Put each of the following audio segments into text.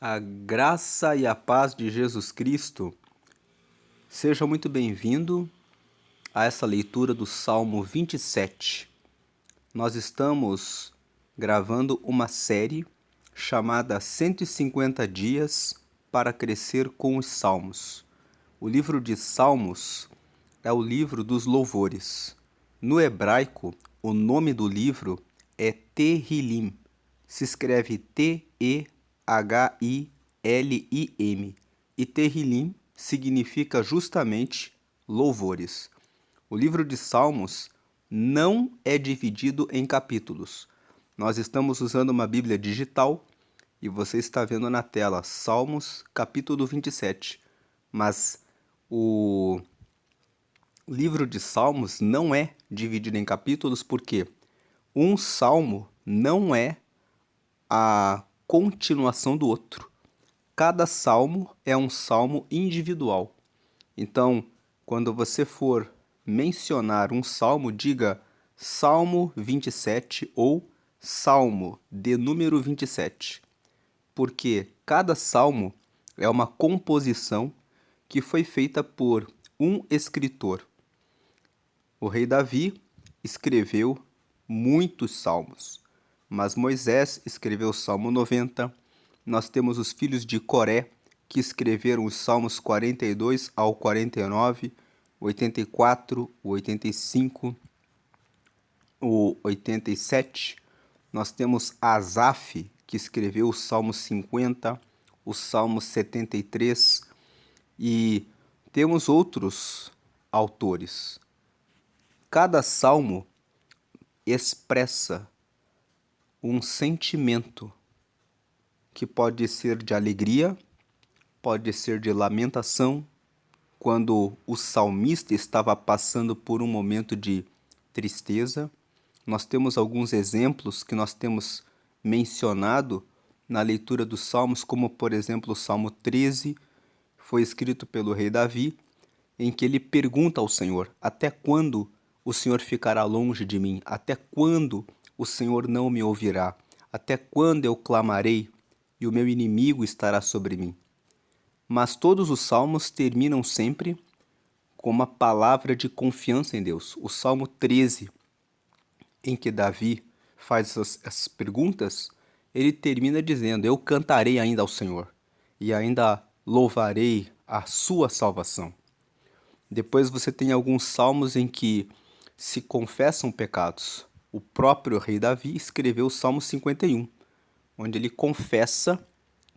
A graça e a paz de Jesus Cristo. Seja muito bem-vindo a essa leitura do Salmo 27. Nós estamos gravando uma série chamada 150 Dias para Crescer com os Salmos. O livro de Salmos é o livro dos louvores. No hebraico, o nome do livro é Tehillim. Se escreve Tehillim. E Tehillim significa justamente louvores. O livro de Salmos não é dividido em capítulos. Nós estamos usando uma Bíblia digital e você está vendo na tela Salmos capítulo 27. Mas o livro de Salmos não é dividido em capítulos porque um salmo não é a continuação do outro. Cada salmo é um salmo individual. Então, quando você for mencionar um salmo, diga Salmo 27 ou Salmo de número 27, porque cada salmo é uma composição que foi feita por um escritor. O rei Davi escreveu muitos salmos, mas Moisés escreveu o Salmo 90. Nós temos os filhos de Coré, que escreveram os Salmos 42 ao 49, 84, o 85, o 87. Nós temos Asaf, que escreveu o Salmo 50, o Salmo 73, e temos outros autores. Cada salmo expressa um sentimento que pode ser de alegria, pode ser de lamentação, quando o salmista estava passando por um momento de tristeza. Nós temos alguns exemplos que nós temos mencionado na leitura dos salmos, como por exemplo o Salmo 13, foi escrito pelo rei Davi, em que ele pergunta ao Senhor: até quando o Senhor ficará longe de mim? Até quando o Senhor não me ouvirá? Até quando eu clamarei e o meu inimigo estará sobre mim? Mas todos os salmos terminam sempre com uma palavra de confiança em Deus. O Salmo 13, em que Davi faz essas perguntas, ele termina dizendo: eu cantarei ainda ao Senhor e ainda louvarei a sua salvação. Depois você tem alguns salmos em que se confessam pecados. O próprio rei Davi escreveu o Salmo 51, onde ele confessa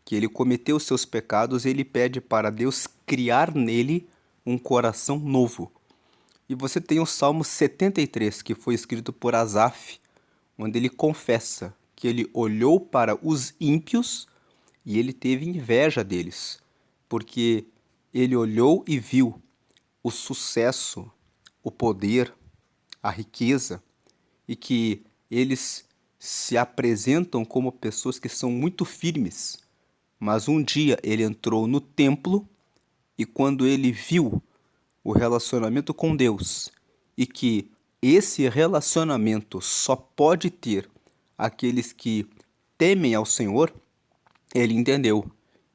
que ele cometeu os seus pecados e ele pede para Deus criar nele um coração novo. E você tem o Salmo 73, que foi escrito por Asaf, onde ele confessa que ele olhou para os ímpios e ele teve inveja deles, porque ele olhou e viu o sucesso, o poder, a riqueza, e que eles se apresentam como pessoas que são muito firmes. Mas um dia ele entrou no templo e quando ele viu o relacionamento com Deus e que esse relacionamento só pode ter aqueles que temem ao Senhor, ele entendeu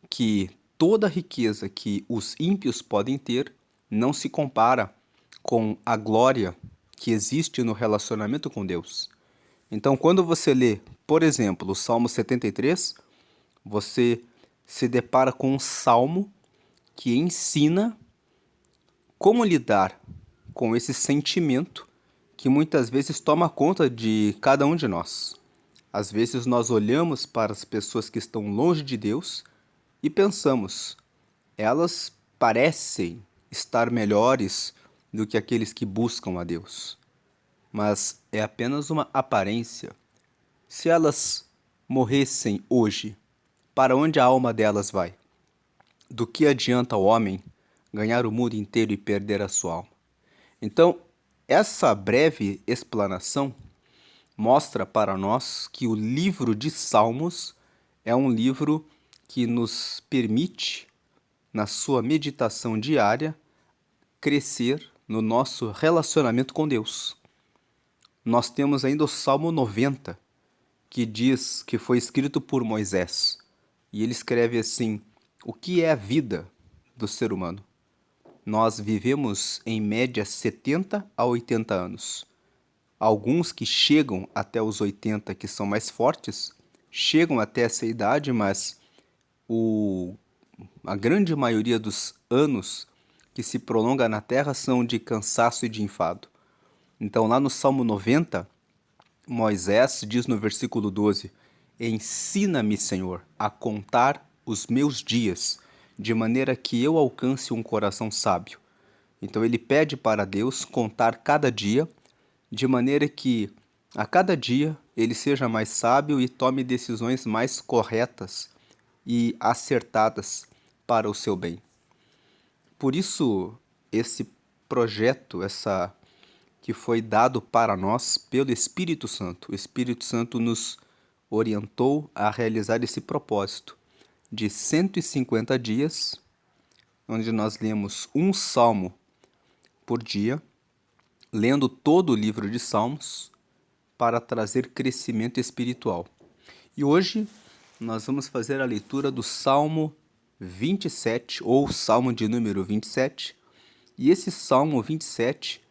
que toda a riqueza que os ímpios podem ter não se compara com a glória que existe no relacionamento com Deus. Então, quando você lê, por exemplo, o Salmo 73, você se depara com um salmo que ensina como lidar com esse sentimento que muitas vezes toma conta de cada um de nós. Às vezes nós olhamos para as pessoas que estão longe de Deus e pensamos, elas parecem estar melhores do que aqueles que buscam a Deus. Mas é apenas uma aparência. Se elas morressem hoje, para onde a alma delas vai? Do que adianta o homem ganhar o mundo inteiro e perder a sua alma? Então, essa breve explanação mostra para nós que o livro de Salmos é um livro que nos permite, na sua meditação diária, crescer no nosso relacionamento com Deus. Nós temos ainda o Salmo 90, que diz que foi escrito por Moisés. e ele escreve assim: o que é a vida do ser humano? Nós vivemos em média 70 a 80 anos. Alguns que chegam até os 80, que são mais fortes, chegam até essa idade, mas a grande maioria dos anos que se prolonga na Terra são de cansaço e de enfado. Então, lá no Salmo 90, Moisés diz no versículo 12: ensina-me, Senhor, a contar os meus dias, de maneira que eu alcance um coração sábio. Então ele pede para Deus contar cada dia, de maneira que a cada dia ele seja mais sábio e tome decisões mais corretas e acertadas para o seu bem. Por isso, esse projeto, essa que foi dado para nós pelo Espírito Santo. O Espírito Santo nos orientou a realizar esse propósito de 150 dias, onde nós lemos um salmo por dia, lendo todo o livro de Salmos para trazer crescimento espiritual. E hoje nós vamos fazer a leitura do Salmo 27, ou Salmo de número 27. E esse Salmo 27,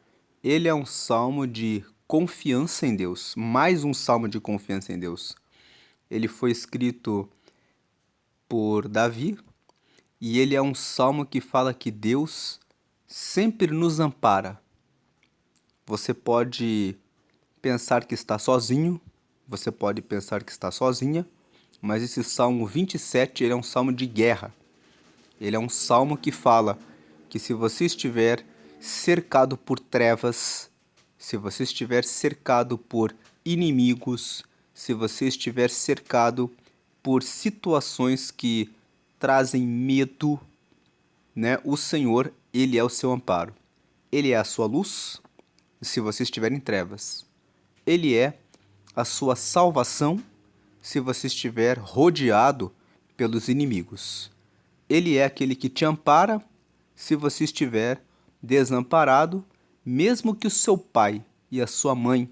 ele é um salmo de confiança em Deus, mais um salmo de confiança em Deus. Ele foi escrito por Davi e ele é um salmo que fala que Deus sempre nos ampara. Você pode pensar que está sozinho, você pode pensar que está sozinha, mas esse Salmo 27, ele é um salmo de guerra. Ele é um salmo que fala que se você estiver cercado por trevas, se você estiver cercado por inimigos, se você estiver cercado por situações que trazem medo, né? O Senhor, ele é o seu amparo. Ele é a sua luz, se você estiver em trevas. Ele é a sua salvação, se você estiver rodeado pelos inimigos. Ele é aquele que te ampara, se você estiver desamparado, mesmo que o seu pai e a sua mãe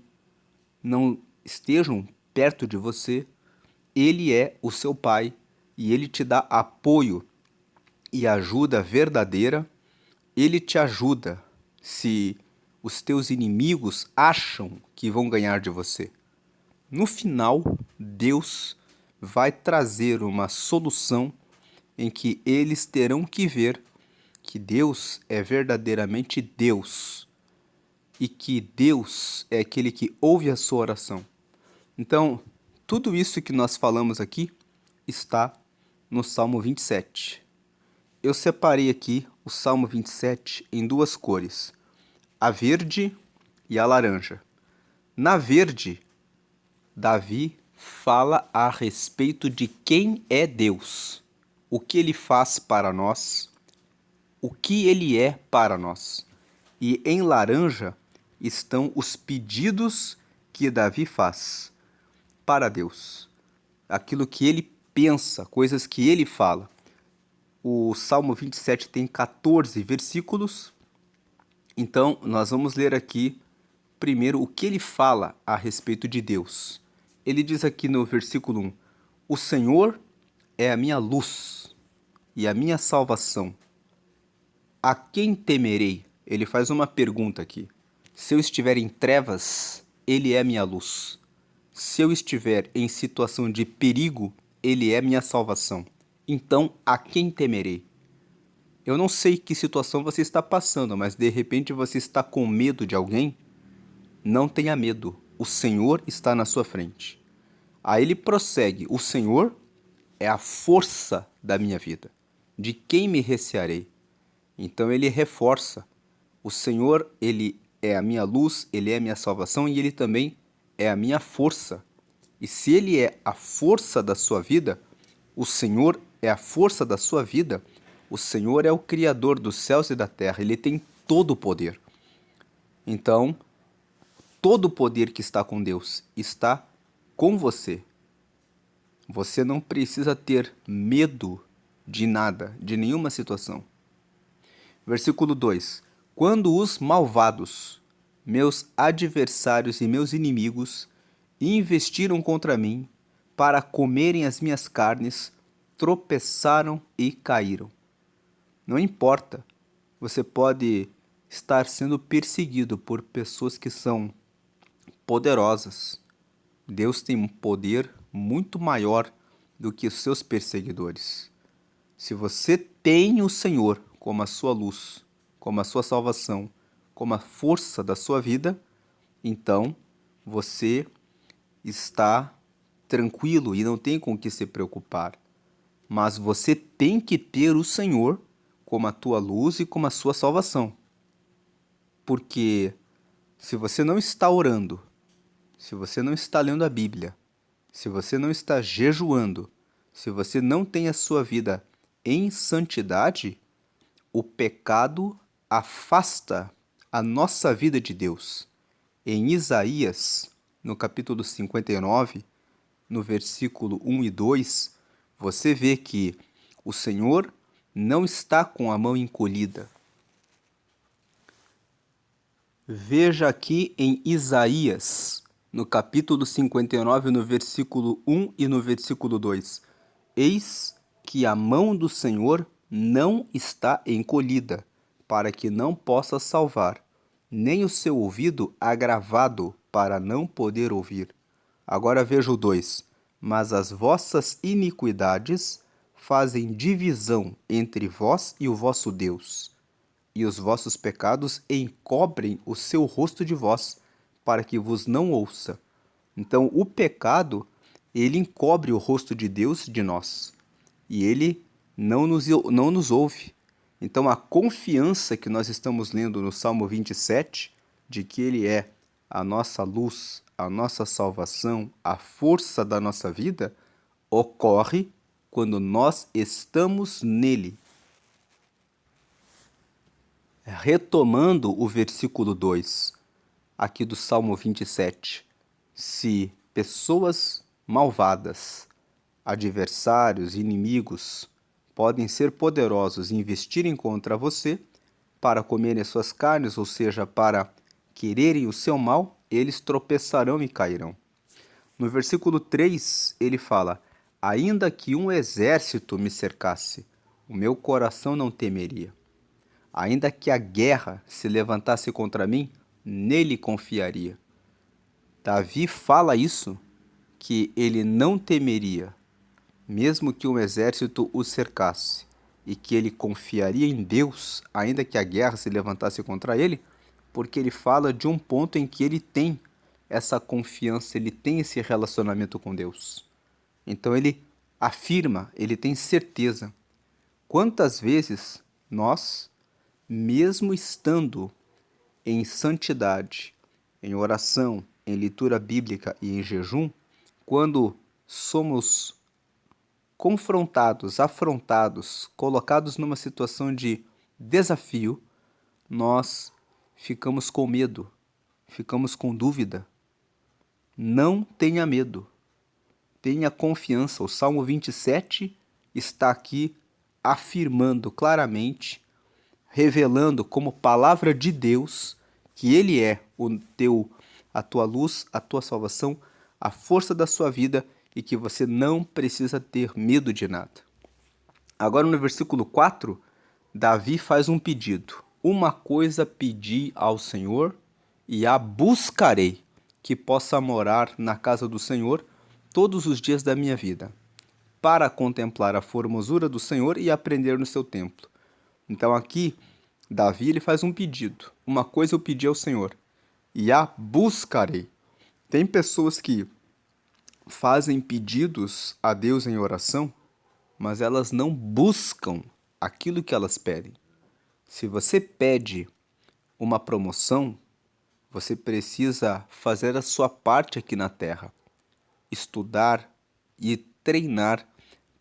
não estejam perto de você, ele é o seu pai e ele te dá apoio e ajuda verdadeira. Ele te ajuda se os teus inimigos acham que vão ganhar de você. No final, Deus vai trazer uma solução em que eles terão que ver que Deus é verdadeiramente Deus e que Deus é aquele que ouve a sua oração. Então, tudo isso que nós falamos aqui está no Salmo 27. Eu separei aqui o Salmo 27 em duas cores, a verde e a laranja. Na verde, Davi fala a respeito de quem é Deus, o que ele faz para nós, o que ele é para nós. E em laranja estão os pedidos que Davi faz para Deus, aquilo que ele pensa, coisas que ele fala. O Salmo 27 tem 14 versículos, então nós vamos ler aqui primeiro o que ele fala a respeito de Deus. Ele diz aqui no versículo 1: o Senhor é a minha luz e a minha salvação. A quem temerei? Ele faz uma pergunta aqui. Se eu estiver em trevas, ele é minha luz. Se eu estiver em situação de perigo, ele é minha salvação. Então, a quem temerei? Eu não sei que situação você está passando, mas de repente você está com medo de alguém? Não tenha medo, o Senhor está na sua frente. Aí ele prossegue: o Senhor é a força da minha vida. De quem me recearei? Então ele reforça: o Senhor, ele é a minha luz, ele é a minha salvação e ele também é a minha força. E se ele é a força da sua vida, o Senhor é a força da sua vida, o Senhor é o Criador dos céus e da terra, ele tem todo o poder. Então, todo o poder que está com Deus está com você. Você não precisa ter medo de nada, de nenhuma situação. Versículo 2: quando os malvados, meus adversários e meus inimigos, investiram contra mim para comerem as minhas carnes, tropeçaram e caíram. Não importa, você pode estar sendo perseguido por pessoas que são poderosas. Deus tem um poder muito maior do que os seus perseguidores. Se você tem o Senhor como a sua luz, como a sua salvação, como a força da sua vida, então você está tranquilo e não tem com o que se preocupar. Mas você tem que ter o Senhor como a tua luz e como a sua salvação. Porque se você não está orando, se você não está lendo a Bíblia, se você não está jejuando, se você não tem a sua vida em santidade, o pecado afasta a nossa vida de Deus. Em Isaías, no capítulo 59, no versículo 1 e 2, você vê que o Senhor não está com a mão encolhida. Veja aqui em Isaías, no capítulo 59, no versículo 1 e no versículo 2. Eis que a mão do Senhor não está encolhida, para que não possa salvar, nem o seu ouvido agravado, para não poder ouvir. Agora veja o 2. Mas as vossas iniquidades fazem divisão entre vós e o vosso Deus, e os vossos pecados encobrem o seu rosto de vós, para que vos não ouça. Então, o pecado, ele encobre o rosto de Deus de nós, e ele não nos ouve. Então, a confiança que nós estamos lendo no Salmo 27, de que ele é a nossa luz, a nossa salvação, a força da nossa vida, ocorre quando nós estamos nele. Retomando o versículo 2, aqui do Salmo 27, se pessoas malvadas, adversários, inimigos, podem ser poderosos e investirem contra você para comerem as suas carnes, ou seja, para quererem o seu mal, eles tropeçarão e cairão. No versículo 3, ele fala: ainda que um exército me cercasse, o meu coração não temeria. Ainda que a guerra se levantasse contra mim, nele confiaria. Davi fala isso, que ele não temeria, mesmo que um exército o cercasse, e que ele confiaria em Deus, ainda que a guerra se levantasse contra ele, porque ele fala de um ponto em que ele tem essa confiança, ele tem esse relacionamento com Deus. Então ele afirma, ele tem certeza. Quantas vezes nós, mesmo estando em santidade, em oração, em leitura bíblica e em jejum, quando somos confrontados, afrontados, colocados numa situação de desafio, nós ficamos com medo, ficamos com dúvida. Não tenha medo, tenha confiança. O Salmo 27 está aqui afirmando claramente, revelando como palavra de Deus que Ele é a tua luz, a tua salvação, a força da sua vida e que você não precisa ter medo de nada. Agora no versículo 4, Davi faz um pedido. Uma coisa pedi ao Senhor e a buscarei, que possa morar na casa do Senhor todos os dias da minha vida, para contemplar a formosura do Senhor e aprender no seu templo. Então aqui, Davi ele faz um pedido. Uma coisa eu pedi ao Senhor e a buscarei. Tem pessoas que fazem pedidos a Deus em oração, mas elas não buscam aquilo que elas pedem. Se você pede uma promoção, você precisa fazer a sua parte aqui na terra, estudar e treinar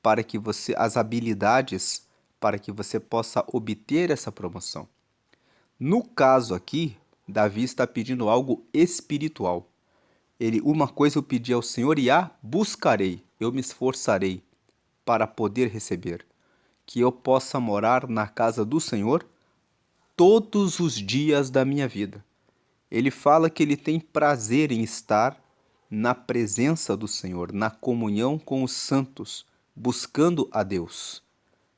para que as habilidades para que você possa obter essa promoção. No caso aqui, Davi está pedindo algo espiritual. Uma coisa eu pedi ao Senhor e a buscarei, eu me esforçarei para poder receber, que eu possa morar na casa do Senhor todos os dias da minha vida. Ele fala que ele tem prazer em estar na presença do Senhor, na comunhão com os santos, buscando a Deus.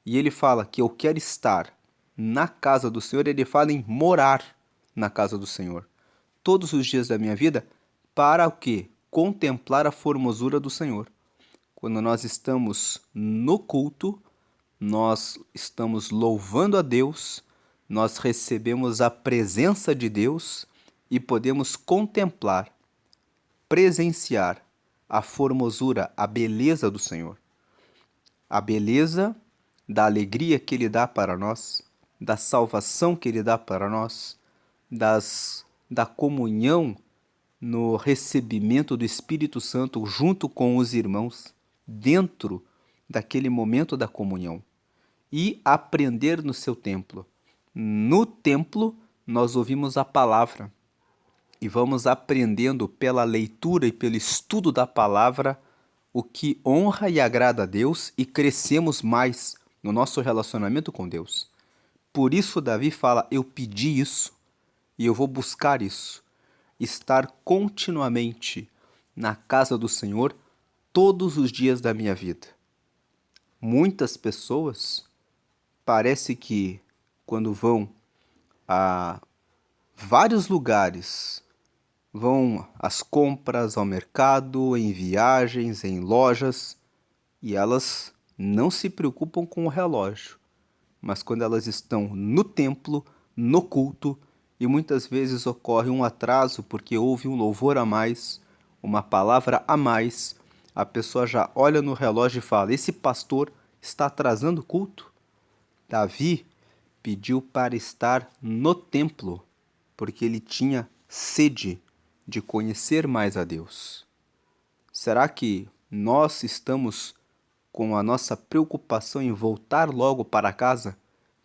E ele fala que eu quero estar na casa do Senhor, ele fala em morar na casa do Senhor todos os dias da minha vida, para o quê? Contemplar a formosura do Senhor. Quando nós estamos no culto, nós estamos louvando a Deus, nós recebemos a presença de Deus e podemos contemplar, presenciar a formosura, a beleza do Senhor. A beleza da alegria que Ele dá para nós, da salvação que Ele dá para nós, da comunhão no recebimento do Espírito Santo junto com os irmãos, dentro daquele momento da comunhão. E aprender no seu templo. No templo, nós ouvimos a palavra e vamos aprendendo pela leitura e pelo estudo da palavra o que honra e agrada a Deus e crescemos mais no nosso relacionamento com Deus. Por isso Davi fala, eu pedi isso e eu vou buscar isso. Estar continuamente na casa do Senhor todos os dias da minha vida. Muitas pessoas parece que quando vão a vários lugares, vão às compras, ao mercado, em viagens, em lojas, e elas não se preocupam com o relógio. Mas quando elas estão no templo, no culto, e muitas vezes ocorre um atraso porque houve um louvor a mais, uma palavra a mais, a pessoa já olha no relógio e fala, esse pastor está atrasando o culto? Davi pediu para estar no templo, porque ele tinha sede de conhecer mais a Deus. Será que nós estamos com a nossa preocupação em voltar logo para casa,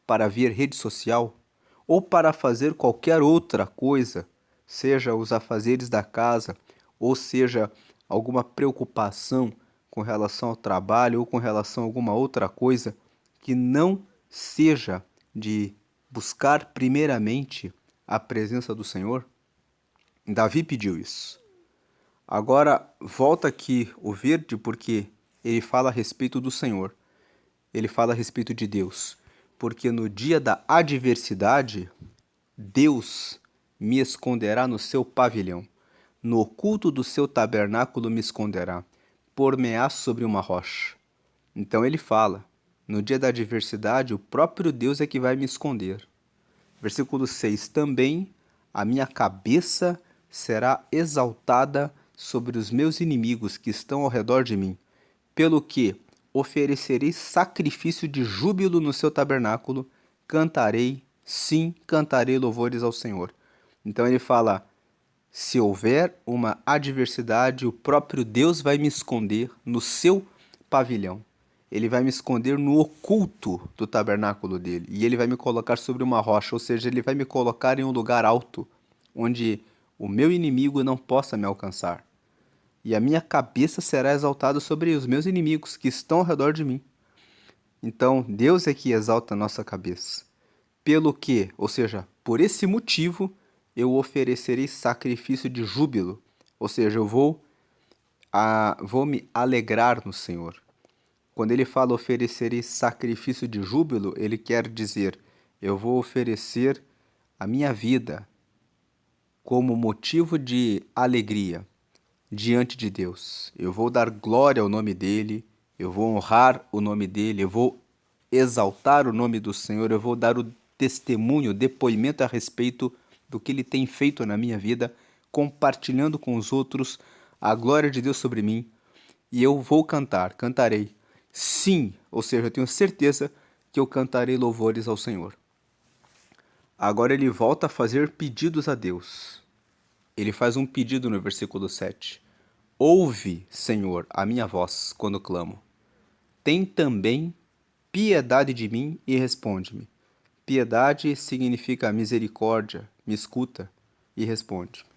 para ver rede social, ou para fazer qualquer outra coisa, seja os afazeres da casa, ou seja alguma preocupação com relação ao trabalho ou com relação a alguma outra coisa que não seja de buscar primeiramente a presença do Senhor? Davi pediu isso. Agora, volta aqui o verde porque ele fala a respeito do Senhor. Ele fala a respeito de Deus. Porque no dia da adversidade, Deus me esconderá no seu pavilhão. No oculto do seu tabernáculo me esconderá. Por-me-á sobre uma rocha. Então ele fala, no dia da adversidade, o próprio Deus é que vai me esconder. Versículo 6, também a minha cabeça será exaltada sobre os meus inimigos que estão ao redor de mim, pelo que oferecerei sacrifício de júbilo no seu tabernáculo, cantarei, sim, cantarei louvores ao Senhor. Então ele fala, se houver uma adversidade, o próprio Deus vai me esconder no seu pavilhão. Ele vai me esconder no oculto do tabernáculo dele. E ele vai me colocar sobre uma rocha, ou seja, ele vai me colocar em um lugar alto, onde o meu inimigo não possa me alcançar. E a minha cabeça será exaltada sobre os meus inimigos que estão ao redor de mim. Então, Deus é que exalta a nossa cabeça. Pelo que, ou seja, por esse motivo, eu oferecerei sacrifício de júbilo. Ou seja, eu vou me alegrar no Senhor. Quando ele fala oferecerei sacrifício de júbilo, ele quer dizer, eu vou oferecer a minha vida como motivo de alegria diante de Deus. Eu vou dar glória ao nome dele, eu vou honrar o nome dele, eu vou exaltar o nome do Senhor, eu vou dar o testemunho, o depoimento a respeito do que ele tem feito na minha vida, compartilhando com os outros a glória de Deus sobre mim, e eu vou cantarei. Sim, ou seja, eu tenho certeza que eu cantarei louvores ao Senhor. Agora ele volta a fazer pedidos a Deus. Ele faz um pedido no versículo 7. Ouve, Senhor, a minha voz quando clamo. Tem também piedade de mim e responde-me. Piedade significa misericórdia, me escuta e responde-me.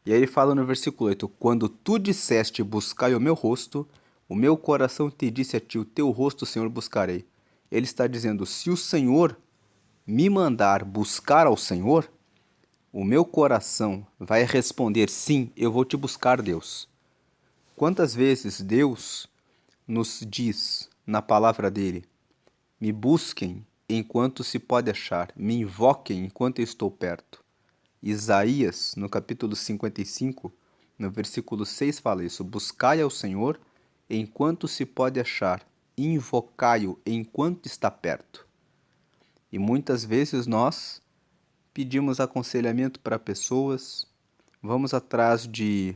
E aí ele fala no versículo 8, quando tu disseste buscai o meu rosto, o meu coração te disse a ti, o teu rosto, Senhor, buscarei. Ele está dizendo, se o Senhor me mandar buscar ao Senhor, o meu coração vai responder, sim, eu vou te buscar, Deus. Quantas vezes Deus nos diz na palavra dele: me busquem enquanto se pode achar, me invoquem enquanto eu estou perto. Isaías, no capítulo 55, no versículo 6, fala isso: buscai ao Senhor enquanto se pode achar, invocai-o enquanto está perto. E muitas vezes nós pedimos aconselhamento para pessoas, vamos atrás de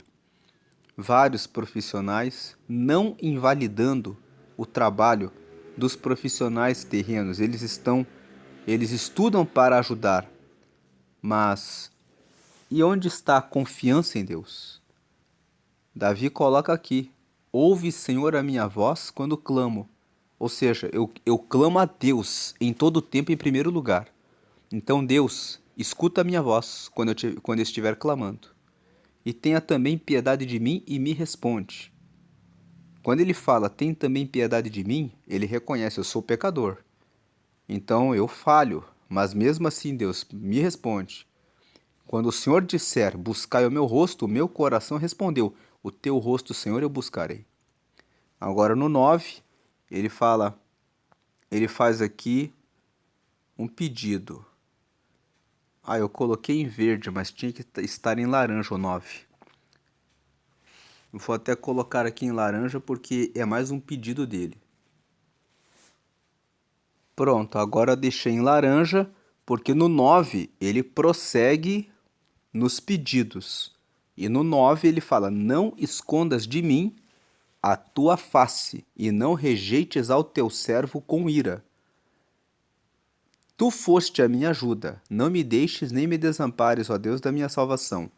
vários profissionais, não invalidando o trabalho dos profissionais terrenos. Eles estudam para ajudar, mas e onde está a confiança em Deus? Davi coloca aqui: ouve, Senhor, a minha voz quando clamo. Ou seja, eu clamo a Deus em todo o tempo em primeiro lugar. Então, Deus, escuta a minha voz quando eu estiver clamando. E tenha também piedade de mim e me responde. Quando ele fala, tem também piedade de mim, ele reconhece: eu sou pecador. Então eu falho, mas mesmo assim Deus me responde. Quando o Senhor disser, buscai o meu rosto, o meu coração respondeu: o teu rosto, Senhor, eu buscarei. Agora no 9, ele faz aqui um pedido. Eu coloquei em verde, mas tinha que estar em laranja o 9. Vou até colocar aqui em laranja porque é mais um pedido dele. Pronto, agora eu deixei em laranja porque no 9 ele prossegue nos pedidos. E no 9 ele fala: não escondas de mim a tua face e não rejeites ao teu servo com ira. Tu foste a minha ajuda, não me deixes nem me desampares, ó Deus da minha salvação.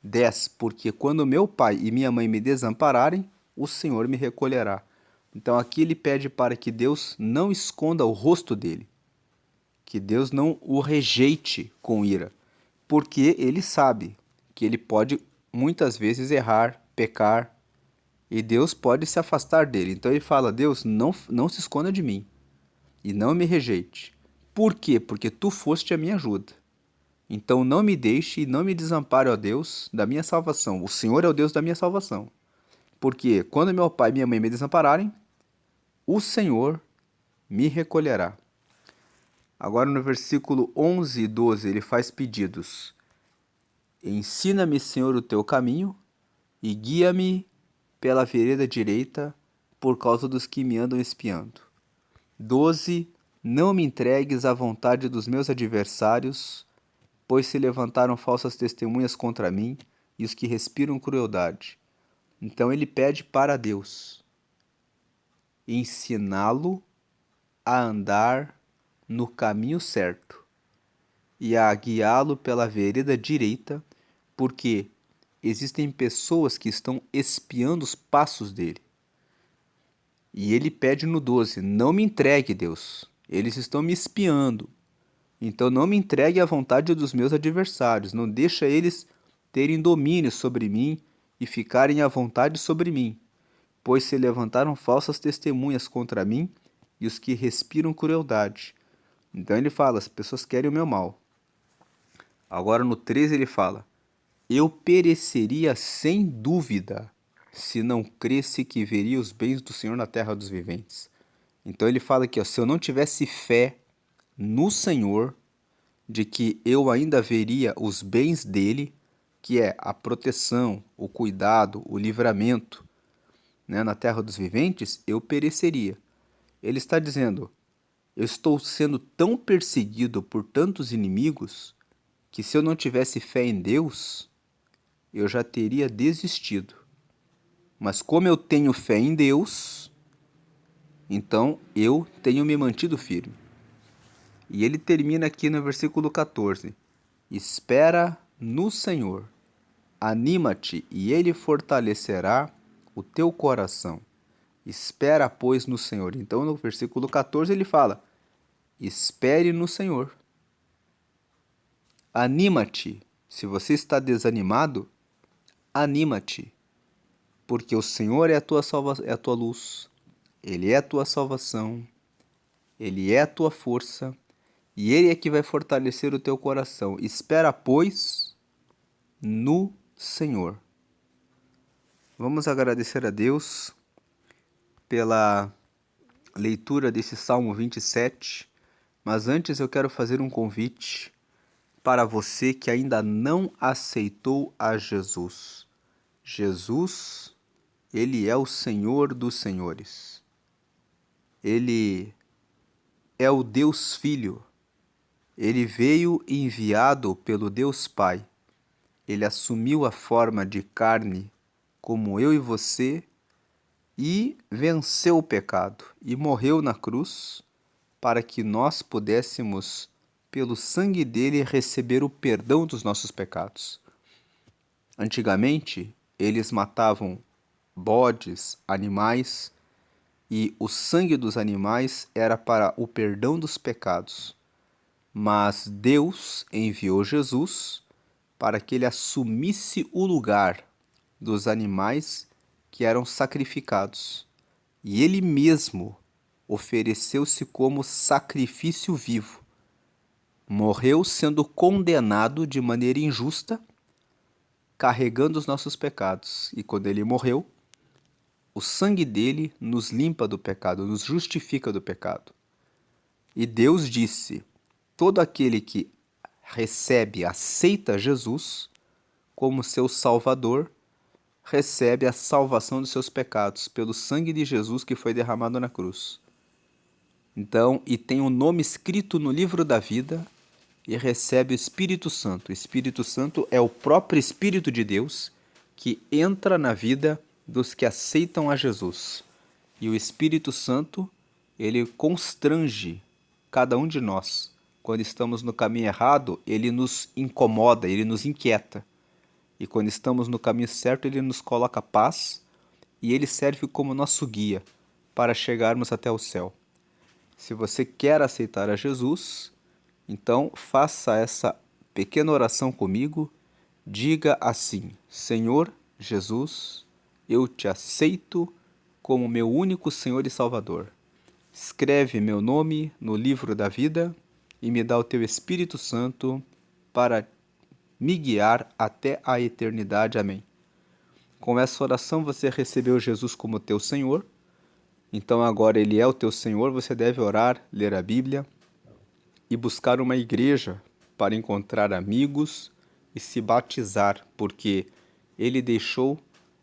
10. Porque quando meu pai e minha mãe me desampararem, o Senhor me recolherá. Então aqui ele pede para que Deus não esconda o rosto dele, que Deus não o rejeite com ira, porque ele sabe que ele pode muitas vezes errar, pecar, e Deus pode se afastar dele. Então ele fala: Deus, não se esconda de mim e não me rejeite. Por quê? Porque tu foste a minha ajuda. Então não me deixe e não me desampare, ó Deus, da minha salvação. O Senhor é o Deus da minha salvação. Porque quando meu pai e minha mãe me desampararem, o Senhor me recolherá. Agora no versículo 11 e 12 ele faz pedidos. Ensina-me, Senhor, o teu caminho e guia-me pela vereda direita por causa dos que me andam espiando. 12. Não me entregues à vontade dos meus adversários, pois se levantaram falsas testemunhas contra mim e os que respiram crueldade. Então ele pede para Deus ensiná-lo a andar no caminho certo e a guiá-lo pela vereda direita, porque existem pessoas que estão espiando os passos dele. E ele pede no 12: não me entregue, Deus, eles estão me espiando. Então não me entregue à vontade dos meus adversários, não deixa eles terem domínio sobre mim e ficarem à vontade sobre mim, pois se levantaram falsas testemunhas contra mim e os que respiram crueldade. Então ele fala: as pessoas querem o meu mal. Agora no 13 ele fala: eu pereceria sem dúvida se não cresce que veria os bens do Senhor na terra dos viventes. Então ele fala aqui, se eu não tivesse fé no Senhor, de que eu ainda veria os bens dele, que é a proteção, o cuidado, o livramento, né, na terra dos viventes, eu pereceria. Ele está dizendo: eu estou sendo tão perseguido por tantos inimigos que se eu não tivesse fé em Deus, eu já teria desistido. Mas como eu tenho fé em Deus, então eu tenho me mantido firme. E ele termina aqui no versículo 14: espera no Senhor, anima-te e ele fortalecerá o teu coração. Espera, pois, no Senhor. Então no versículo 14 ele fala: espere no Senhor. Anima-te. Se você está desanimado, anima-te, porque o Senhor é a tua é a tua luz, Ele é a tua salvação, Ele é a tua força, e Ele é que vai fortalecer o teu coração. Espera, pois, no Senhor. Vamos agradecer a Deus pela leitura desse Salmo 27, mas antes eu quero fazer um convite para você que ainda não aceitou a Jesus. Jesus, ele é o Senhor dos Senhores. Ele é o Deus Filho. Ele veio enviado pelo Deus Pai. Ele assumiu a forma de carne como eu e você e venceu o pecado e morreu na cruz para que nós pudéssemos, pelo sangue dele, receber o perdão dos nossos pecados. Antigamente, eles matavam bodes, animais, e o sangue dos animais era para o perdão dos pecados. Mas Deus enviou Jesus para que ele assumisse o lugar dos animais que eram sacrificados. E ele mesmo ofereceu-se como sacrifício vivo. Morreu sendo condenado de maneira injusta, carregando os nossos pecados. E quando ele morreu, o sangue dele nos limpa do pecado, nos justifica do pecado. E Deus disse: todo aquele que recebe, aceita Jesus como seu Salvador, recebe a salvação dos seus pecados pelo sangue de Jesus que foi derramado na cruz. Então, e tem o nome escrito no livro da vida e recebe o Espírito Santo. O Espírito Santo é o próprio Espírito de Deus que entra na vida dos que aceitam a Jesus. E o Espírito Santo, ele constrange cada um de nós. Quando estamos no caminho errado, ele nos incomoda, ele nos inquieta. E quando estamos no caminho certo, ele nos coloca paz e ele serve como nosso guia para chegarmos até o céu. Se você quer aceitar a Jesus, então faça essa pequena oração comigo. Diga assim: Senhor Jesus, eu te aceito como meu único Senhor e Salvador. Escreve meu nome no livro da vida e me dá o teu Espírito Santo para me guiar até a eternidade. Amém. Com essa oração você recebeu Jesus como teu Senhor. Então agora ele é o teu Senhor, você deve orar, ler a Bíblia e buscar uma igreja para encontrar amigos e se batizar, porque ele deixou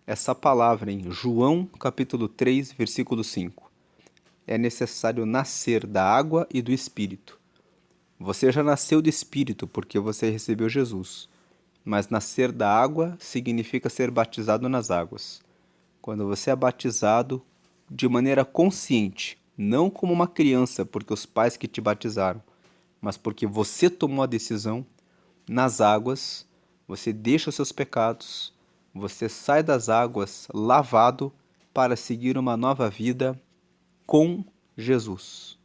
essa palavra em João capítulo 3, versículo 5. É necessário nascer da água e do Espírito. Você já nasceu do Espírito porque você recebeu Jesus, mas nascer da água significa ser batizado nas águas. Quando você é batizado de maneira consciente, não como uma criança porque os pais que te batizaram, mas porque você tomou a decisão, nas águas, você deixa os seus pecados, você sai das águas lavado para seguir uma nova vida com Jesus.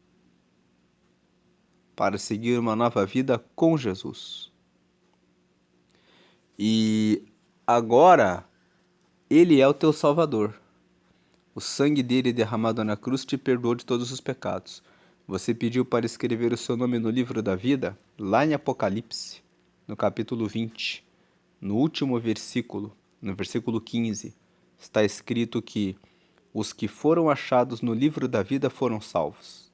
Para seguir uma nova vida com Jesus. E agora, ele é o teu Salvador. O sangue dele derramado na cruz te perdoou de todos os pecados. Você pediu para escrever o seu nome no livro da vida, lá em Apocalipse, no capítulo 20, no último versículo, no versículo 15, está escrito que os que foram achados no livro da vida foram salvos.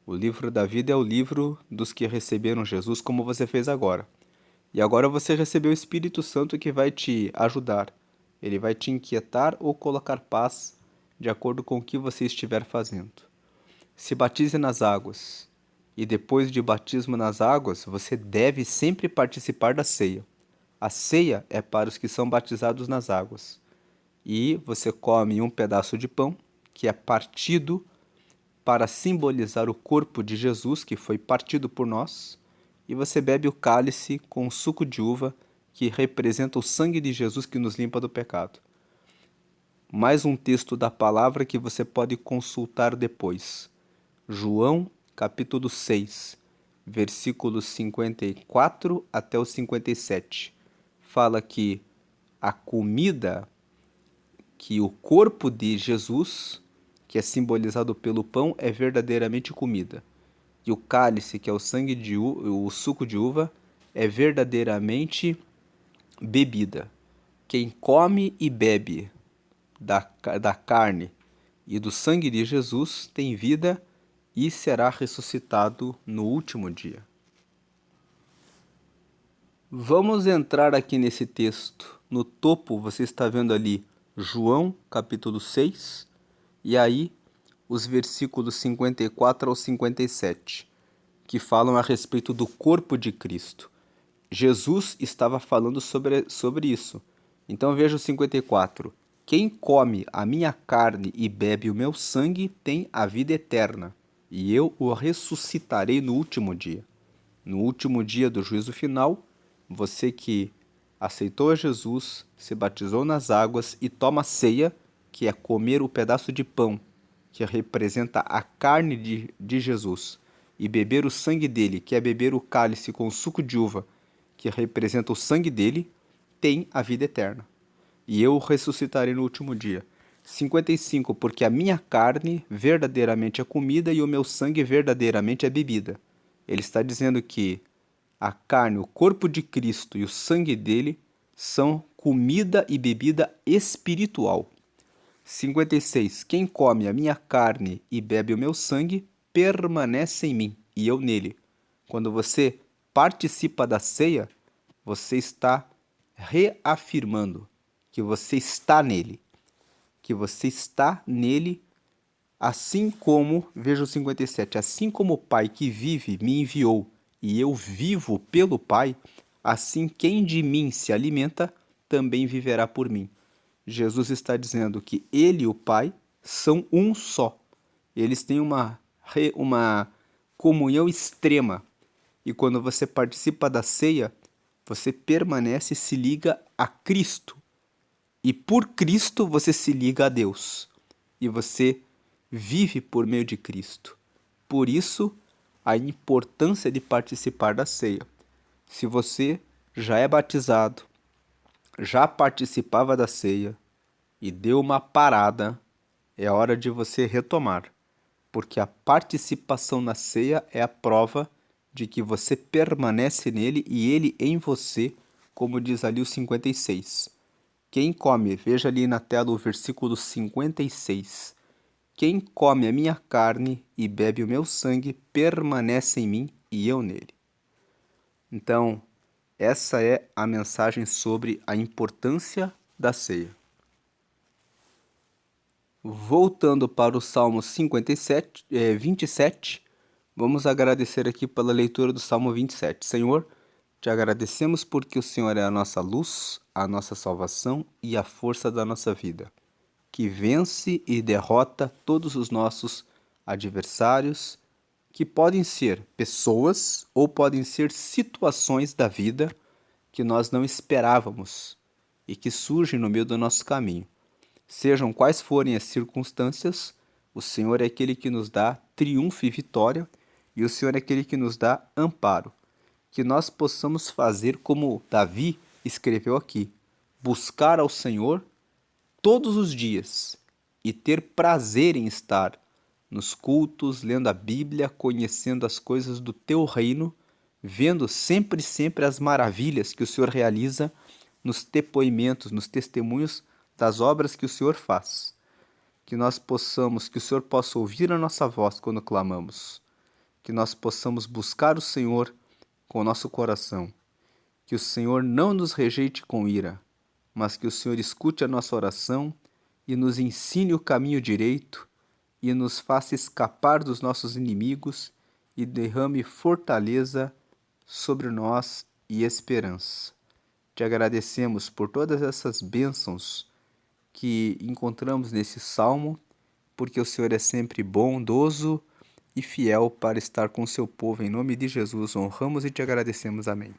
O livro da vida é o livro dos que receberam Jesus, como você fez agora. E agora você recebeu o Espírito Santo que vai te ajudar. Ele vai te inquietar ou colocar paz de acordo com o que você estiver fazendo. Se batize nas águas. E depois de batismo nas águas, você deve sempre participar da ceia. A ceia é para os que são batizados nas águas. E você come um pedaço de pão, que é partido para simbolizar o corpo de Jesus, que foi partido por nós, e você bebe o cálice com o suco de uva, que representa o sangue de Jesus que nos limpa do pecado. Mais um texto da palavra que você pode consultar depois. João, capítulo 6, versículos 54 até o 57. Fala que a comida, que o corpo de Jesus, que é simbolizado pelo pão, é verdadeiramente comida. E o cálice, que é o sangue de o suco de uva, é verdadeiramente bebida. Quem come e bebe da carne e do sangue de Jesus tem vida e será ressuscitado no último dia. Vamos entrar aqui nesse texto. No topo você está vendo ali João capítulo 6 e aí os versículos 54 ao 57, que falam a respeito do corpo de Cristo. Jesus estava falando sobre isso. Então veja o 54. Quem come a minha carne e bebe o meu sangue tem a vida eterna, e eu o ressuscitarei no último dia. No último dia do juízo final, você que aceitou a Jesus, se batizou nas águas e toma ceia, que é comer o pedaço de pão, que representa a carne de Jesus, e beber o sangue dele, que é beber o cálice com suco de uva, que representa o sangue dele, tem a vida eterna. E eu o ressuscitarei no último dia. 55. Porque a minha carne verdadeiramente é comida e o meu sangue verdadeiramente é bebida. Ele está dizendo que a carne, o corpo de Cristo e o sangue dele são comida e bebida espiritual. 56. Quem come a minha carne e bebe o meu sangue permanece em mim e eu nele. Quando você participa da ceia, você está reafirmando que você está nele. Que você está nele, assim como, veja o 57, assim como o Pai que vive me enviou e eu vivo pelo Pai, assim quem de mim se alimenta também viverá por mim. Jesus está dizendo que ele e o Pai são um só. Eles têm uma comunhão extrema. E quando você participa da ceia, você permanece e se liga a Cristo. E por Cristo você se liga a Deus. E você vive por meio de Cristo. Por isso, a importância de participar da ceia. Se você já é batizado, já participava da ceia e deu uma parada, é hora de você retomar, porque a participação na ceia é a prova de que você permanece nele e ele em você, como diz ali o 56. Quem come, veja ali na tela o versículo 56. Quem come a minha carne e bebe o meu sangue permanece em mim e eu nele. Então, essa é a mensagem sobre a importância da ceia. Voltando para o Salmo 27, vamos agradecer aqui pela leitura do Salmo 27. Senhor, te agradecemos porque o Senhor é a nossa luz, a nossa salvação e a força da nossa vida, que vence e derrota todos os nossos adversários, que podem ser pessoas ou podem ser situações da vida que nós não esperávamos e que surgem no meio do nosso caminho. Sejam quais forem as circunstâncias, o Senhor é aquele que nos dá triunfo e vitória, e o Senhor é aquele que nos dá amparo. Que nós possamos fazer como Davi escreveu aqui: buscar ao Senhor todos os dias e ter prazer em estar nos cultos, lendo a Bíblia, conhecendo as coisas do teu reino, vendo sempre as maravilhas que o Senhor realiza nos depoimentos, nos testemunhos das obras que o Senhor faz. Que nós possamos, que o Senhor possa ouvir a nossa voz quando clamamos. Que nós possamos buscar o Senhor com o nosso coração. Que o Senhor não nos rejeite com ira, mas que o Senhor escute a nossa oração e nos ensine o caminho direito e nos faça escapar dos nossos inimigos e derrame fortaleza sobre nós e esperança. Te agradecemos por todas essas bênçãos que encontramos nesse salmo, porque o Senhor é sempre bondoso e fiel para estar com o seu povo. Em nome de Jesus, honramos e te agradecemos. Amém.